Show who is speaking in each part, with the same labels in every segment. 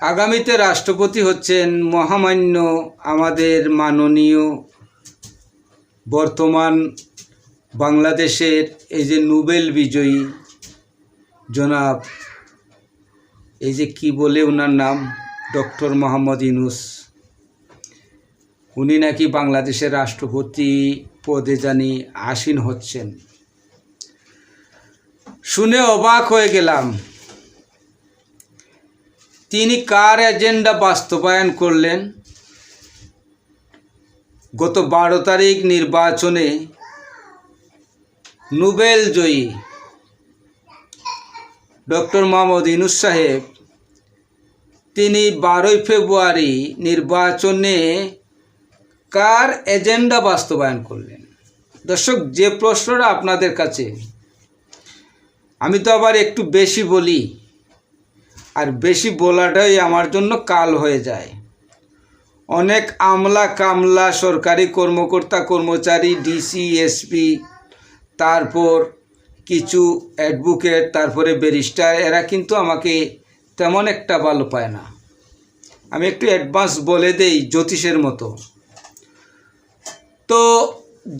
Speaker 1: আগামীতে রাষ্ট্রপতি হচ্ছেন মহামান্য আমাদের মাননীয় বর্তমান বাংলাদেশের এই যে নোবেল বিজয়ী জনাব এই যে কি বলে ওনার নাম ডক্টর মোহাম্মদ ইউনূস। উনি নাকি বাংলাদেশের রাষ্ট্রপতি পদে জানি আসীন হচ্ছেন। শুনে অবাক হয়ে গেলাম। তিনি কার এজেন্ডা বাস্তবায়ন করলেন? গত 12 তারিখ নির্বাচনে নোবেল জয়ী ডক্টর মোহাম্মদ ইউনূস সাহেব তিনি 12 ফেব্রুয়ারি নির্বাচনে কার এজেন্ডা বাস্তবায়ন করলেন? দর্শক, যে প্রশ্নটা আপনাদের কাছে, আমি তো আবার একটু বেশি বলি, আর বেশি বলাটাই আমার জন্য কাল হয়ে যায়। অনেক আমলা কামলা সরকারি কর্মকর্তা কর্মচারী ডিসি এসপি, তারপর কিছু অ্যাডভোকেট, তারপরে ব্যারিস্টার, এরা কিন্তু আমাকে তেমন একটা ভালো পায় না। আমি একটু অ্যাডভান্স বলে দেই জ্যোতিষের মতো। তো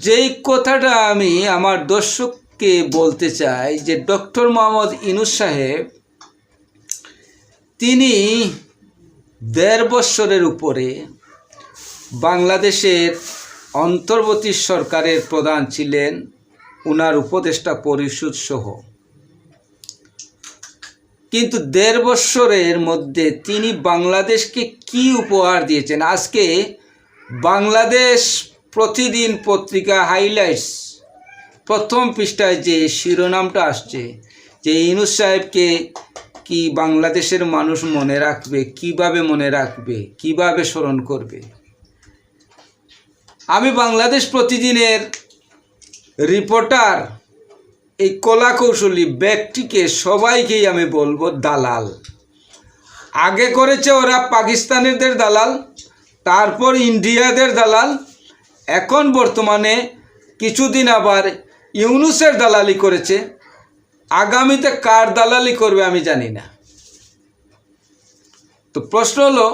Speaker 1: যেই কথাটা আমি আমার দর্শককে বলতে চাই যে ডক্টর মোহাম্মদ ইউনূস সাহেব তিনি 1.5 বছরের উপরে বাংলাদেশের অন্তর্বর্তী সরকারের প্রধান ছিলেন, ওনার উপদেষ্টা পরিষদ সহ। কিন্তু 1.5 বছরের মধ্যে তিনি বাংলাদেশকে কি উপহার দিয়েছেন? আজকে বাংলাদেশ প্রতিদিন পত্রিকা হাইলাইটস প্রথম পৃষ্ঠায় যে শিরোনামটা আসছে যে ইউনূস সাহেবকে কি বাংলাদেশের মানুষ মনে রাখবে, কিভাবে মনে রাখবে, কিভাবে স্মরণ করবে। আমি বাংলাদেশ প্রতিদিনের রিপোর্টার, এই কলা কৌশলী ব্যক্তিকে সবাইকেই আমি বলবো দালাল। আগে করেছে ওরা পাকিস্তানিদের দালাল, তারপর ইন্ডিয়াদের দালাল, এখন বর্তমানে কিছুদিন আবার ইউনূসের দালালি করেছে। আগামীতে কার দালালি করবে আমি জানি না। তো প্রশ্ন হলো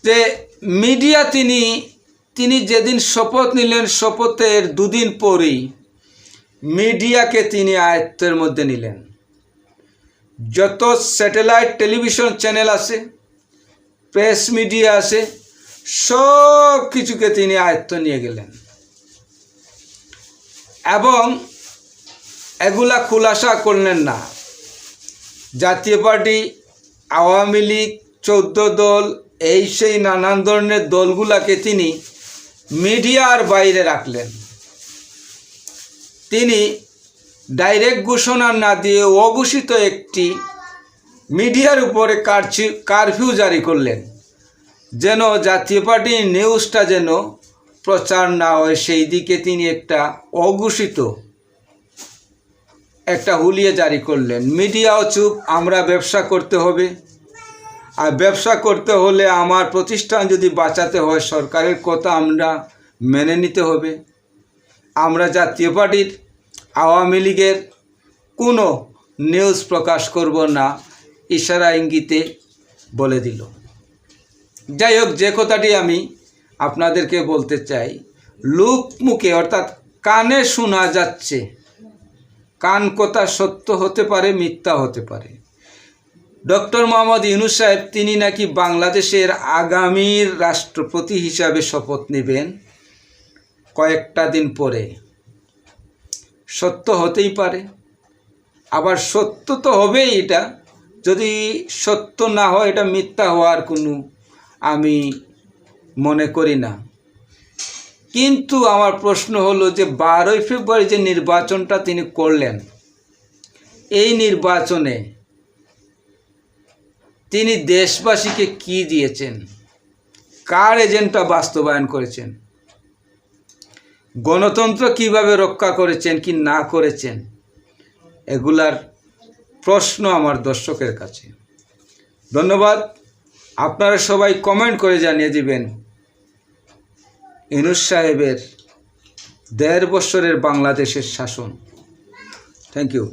Speaker 1: যে মিডিয়া তিনি যেদিন শপথ নিলেন, শপথের 2 দিন পরেই মিডিয়াকে তিনি আয়ত্তের মধ্যে নিলেন। যত স্যাটেলাইট টেলিভিশন চ্যানেল আছে, প্রেস মিডিয়া আছে, সব কিছুকে তিনি আয়ত্ত নিয়ে গেলেন এবং এগুলা খুলাসা করলেন না। জাতীয় পার্টি, আওয়ামী লীগ, 14 দল, এই সেই নানান ধরনের দলগুলাকে তিনি মিডিয়ার বাইরে রাখলেন। তিনি ডাইরেক্ট ঘোষণা না দিয়ে অঘোষিত একটি মিডিয়ার উপরে কারফিউ জারি করলেন, যেন জাতীয় পার্টির নিউজটা যেন প্রচার না হয়। সেই দিকে তিনি একটা অঘোষিত একটা হুলিয়ে জারি করলেন। মিডিয়াও চুপ, আমরা ব্যবসা করতে হবে, আর ব্যবসা করতে হলে আমার প্রতিষ্ঠান যদি বাঁচাতে হয় সরকারের কথা আমরা মেনে নিতে হবে। আমরা জাতীয় পার্টির, আওয়ামী লীগের কোনো নিউজ প্রকাশ করব না, ইশারা ইঙ্গিতে বলে দিল। যাই হোক, যে কথাটি আমি আপনাদেরকে বলতে চাই, লোক মুখে অর্থাৎ কানে শোনা যাচ্ছে, কান কথা সত্য হতে পারে, মিথ্যা হতে পারে। ডক্টর মোহাম্মদ ইউনূস সাহেব তিনি নাকি বাংলাদেশের আগামীর রাষ্ট্রপতি হিসাবে শপথ নেবেন কয়েকটা দিন পরে। সত্য হতেই পারে, আবার সত্য তো হবেই। এটা যদি সত্য না হয় এটা মিথ্যা হওয়ার কোনো আমি মনে করি না। কিন্তু আমার প্রশ্ন হলো যে 12 ফেব্রুয়ারি যে নির্বাচনটা তিনি করলেন, এই নির্বাচনে তিনি দেশবাসীকে কি দিয়েছেন? কার এজেন্ডা বাস্তবায়ন করেছেন? গণতন্ত্র কিভাবে রক্ষা করেছেন কি না করেছেন? এগুলার প্রশ্ন আমার দর্শকের কাছে। ধন্যবাদ। আপনারা সবাই কমেন্ট করে জানিয়ে দিবেন ইউনূস সাহেবের 1.5 বছরের বাংলাদেশের শাসন। Thank you.